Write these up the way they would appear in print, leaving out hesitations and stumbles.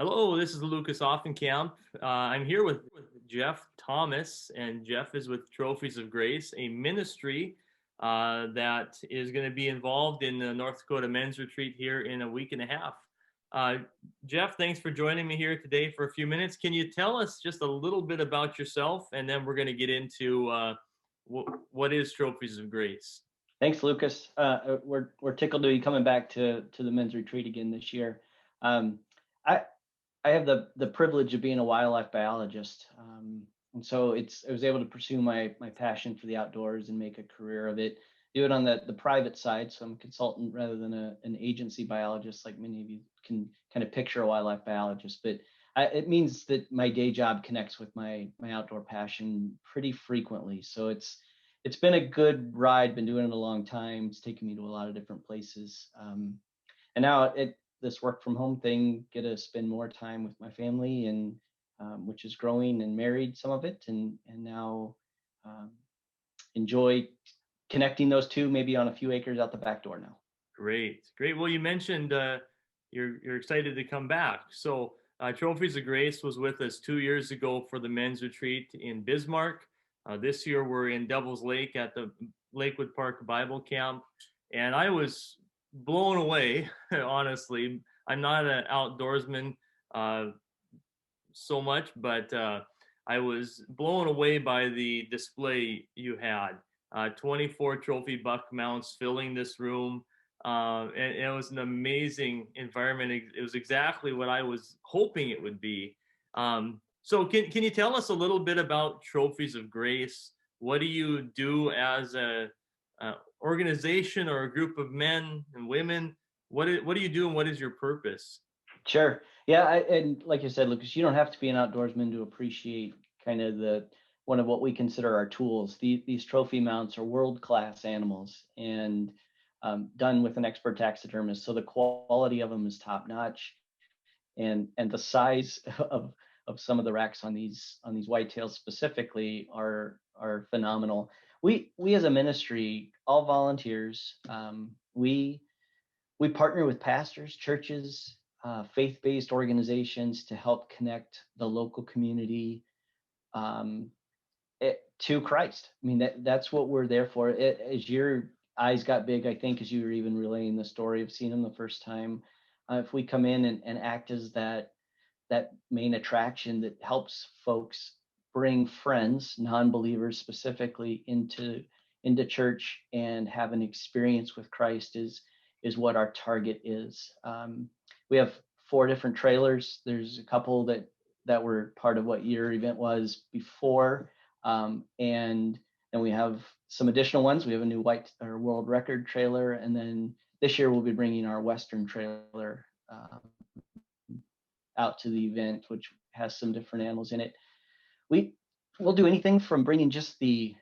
Hello, this is Lucas Offenkamp. I'm here with Jeff Thomas, and Jeff is with Trophies of Grace, a ministry that is going to be involved in the North Dakota Men's Retreat here in a week and a half. Uh, Jeff, thanks for joining me here today for a few minutes. Can you tell us just a little bit about yourself, and then we're going to get into what is Trophies of Grace? Thanks, Lucas. We're tickled to be coming back to the men's retreat again this year. Um, I I have the privilege of being a wildlife biologist, and so I was able to pursue my passion for the outdoors and make a career of it. Do it on the private side, so I'm a consultant rather than an agency biologist, like many of you can kind of picture a wildlife biologist. But it means that my day job connects with my outdoor passion pretty frequently. So it's been a good ride. Been doing it a long time. It's taken me to a lot of different places. And now this work from home thing, get to spend more time with my family, and which is growing, and married some of it, and now um, enjoy connecting those two, maybe on a few acres out the back door now. Great, great. Well, you mentioned you're excited to come back. So, Trophies of Grace was with us 2 years ago for the men's retreat in Bismarck. This year we're in Devils Lake at the Lakewood Park Bible Camp, and I was blown away. Honestly, I'm not an outdoorsman uh, so much, but I was blown away by the display you had. 24 trophy buck mounts filling this room. And it was an amazing environment. It was exactly what I was hoping it would be. So can you tell us a little bit about Trophies of Grace? What do you do as a organization or a group of men and women? What do you do and what is your purpose? Sure. Yeah, and like you said, Lucas, you don't have to be an outdoorsman to appreciate kind of the one of what we consider our tools. These trophy mounts are world-class animals, and done with an expert taxidermist, so the quality of them is top-notch, and the size of some of the racks on these whitetails specifically are phenomenal. We as a ministry, all volunteers, we partner with pastors, churches, faith-based organizations to help connect the local community um, to Christ. I mean, that's what we're there for. As your eyes got big, I think, as you were even relaying the story of seeing him the first time, if we come in and act as that main attraction that helps folks bring friends, non-believers specifically, into church and have an experience with Christ is what our target is. We have 4 different trailers. There's a couple that were part of what your event was before, and we have some additional ones. We have a new white or world record trailer, and then this year we'll be bringing our Western trailer out to the event, which has some different animals in it. We will do anything from bringing just the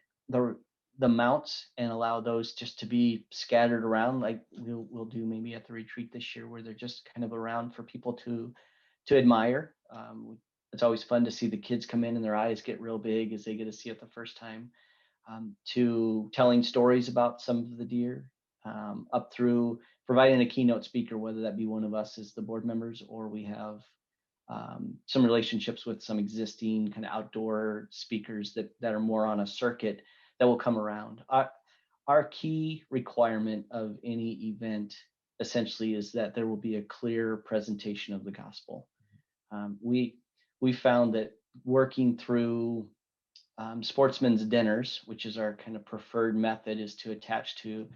the mounts and allow those just to be scattered around, like we'll do maybe at the retreat this year, where they're just kind of around for people to admire. It's always fun to see the kids come in and their eyes get real big as they get to see it the first time. To telling stories about some of the deer, up through providing a keynote speaker, whether that be one of us as the board members, or we have some relationships with some existing kind of outdoor speakers that are more on a circuit that will come around. Our key requirement of any event essentially is that there will be a clear presentation of the gospel. We found that working through sportsmen's dinners, which is our kind of preferred method, is to attach to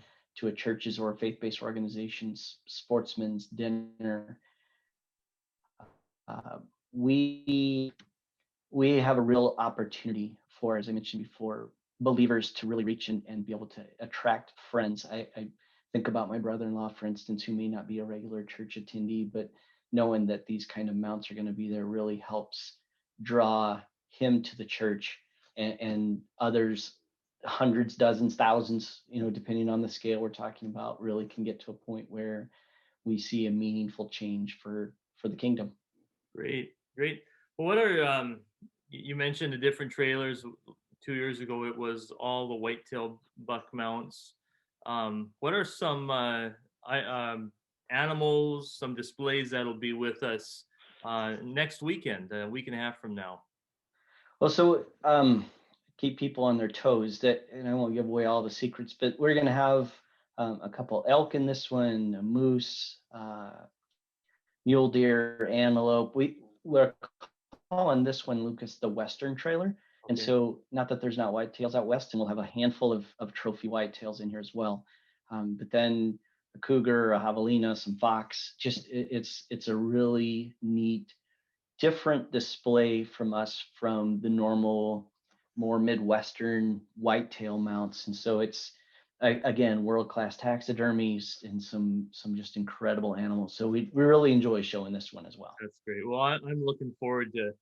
a church's or faith-based organization's sportsman's dinner. Uh, we we have a real opportunity for, as I mentioned before, believers to really reach and be able to attract friends. I think about my brother-in-law, for instance, who may not be a regular church attendee, but knowing that these kind of mounts are going to be there really helps draw him to the church, and others, hundreds, dozens, thousands, depending on the scale we're talking about, really can get to a point where we see a meaningful change for the kingdom. Great, great. Well, what are you mentioned the different trailers 2 years ago? It was all the whitetail buck mounts. What are some animals, some displays that'll be with us next weekend, a week and a half from now. Well, so keep people on their toes. That, and I won't give away all the secrets, but we're going to have a couple elk in this one, a moose, mule deer, antelope. We're calling this one, Lucas, the Western trailer. And Okay. so, not that there's not whitetails out west, and we'll have a handful of trophy whitetails in here as well. But then a cougar, a javelina, some fox. Just it's a really neat, different display from us from the normal, more Midwestern whitetail mounts. And so it's again world-class taxidermies and some just incredible animals. So we really enjoy showing this one as well. That's great. Well, I'm looking forward to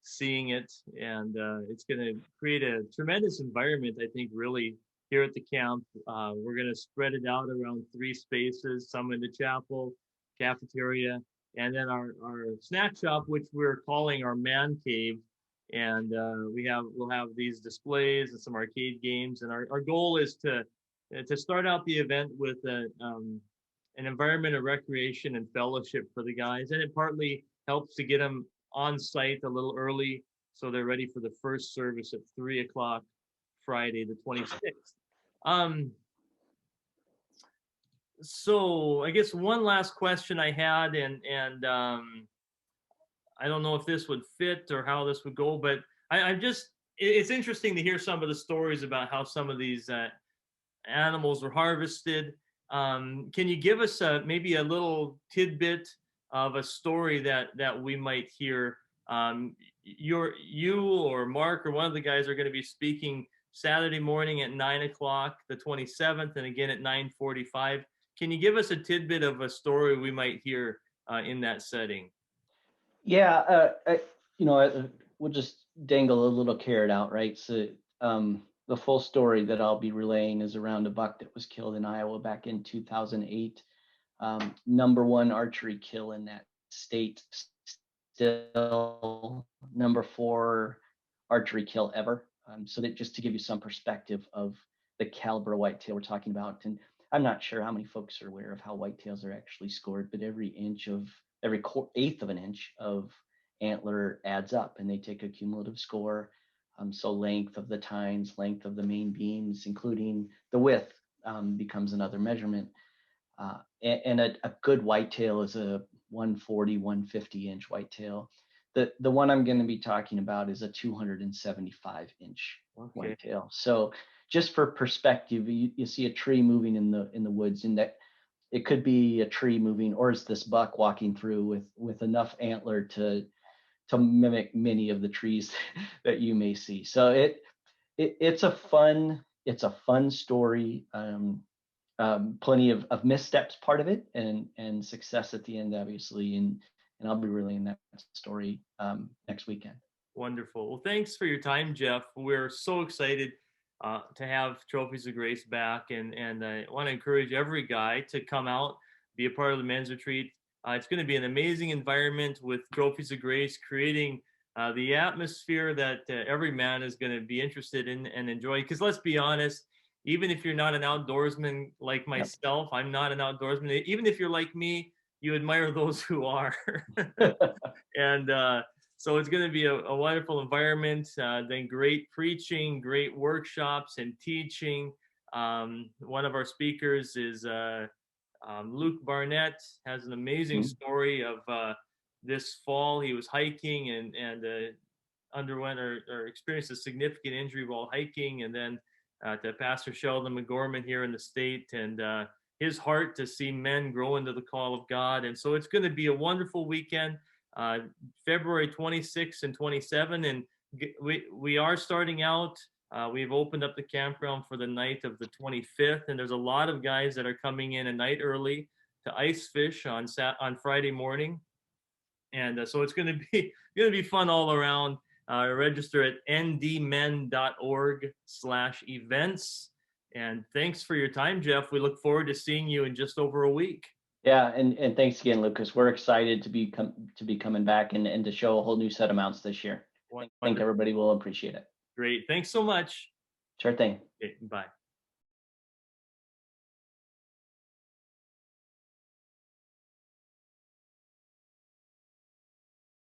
seeing it, and it's going to create a tremendous environment, I think, really here at the camp. We're going to spread it out around three spaces, some in the chapel, cafeteria, and then our snack shop, which we're calling our man cave. And we'll have these displays and some arcade games, and our goal is to start out the event with an environment of recreation and fellowship for the guys, and it partly helps to get them on site a little early so they're ready for the first service at 3 o'clock Friday the 26th. Um, so I guess one last question I had, and I don't know if this would fit or how this would go, but I'm just it's interesting to hear some of the stories about how some of these animals were harvested. Can you give us maybe a little tidbit of a story that we might hear? You or Mark or one of the guys are going to be speaking Saturday morning at 9 o'clock, the 27th, and again at 9:45. Can you give us a tidbit of a story we might hear in that setting? Yeah, we'll just dangle a little carrot out, right? So the full story that I'll be relaying is around a buck that was killed in Iowa back in 2008. Number one archery kill in that state, still number four archery kill ever. So that just to give you some perspective of the caliber of whitetail we're talking about. And I'm not sure how many folks are aware of how whitetails are actually scored, but every eighth of an inch of antler adds up, and they take a cumulative score. So length of the tines, length of the main beams, including the width, becomes another measurement. And a good whitetail is a 140, 150 inch whitetail. The one I'm going to be talking about is a 275 inch Okay. whitetail. So just for perspective, you see a tree moving in the woods, and that it could be a tree moving, or is this buck walking through with enough antler to mimic many of the trees that you may see. So it's a fun story. Plenty of missteps part of it, and success at the end, obviously. And I'll be relaying that story next weekend. Wonderful. Well, thanks for your time, Jeff. We're so excited to have Trophies of Grace back, and I want to encourage every guy to come out, be a part of the men's retreat. It's going to be an amazing environment with Trophies of Grace, creating the atmosphere that every man is going to be interested in and enjoy. Because let's be honest, even if you're not an outdoorsman like Yep. myself, I'm not an outdoorsman. Even if you're like me, you admire those who are. And so it's going to be a wonderful environment. Then great preaching, great workshops and teaching. One of our speakers is Luke Barnett. Has an amazing Mhm. story of this fall. He was hiking and underwent or experienced a significant injury while hiking, and then to Pastor Sheldon McGorman here in the state, and his heart to see men grow into the call of God. And so it's going to be a wonderful weekend, uh, February 26 and 27, and we are starting out. We've opened up the campground for the night of the 25th, and there's a lot of guys that are coming in a night early to ice fish on Friday morning, and so it's going to be going to be fun all around. Register at ndmen.org/events. And thanks for your time, Jeff. We look forward to seeing you in just over a week. Yeah, and thanks again, Lucas. We're excited to be coming back and to show a whole new set of mounts this year. I think Wonderful. everybody will appreciate it. Great. Thanks so much. Sure thing. Okay, bye.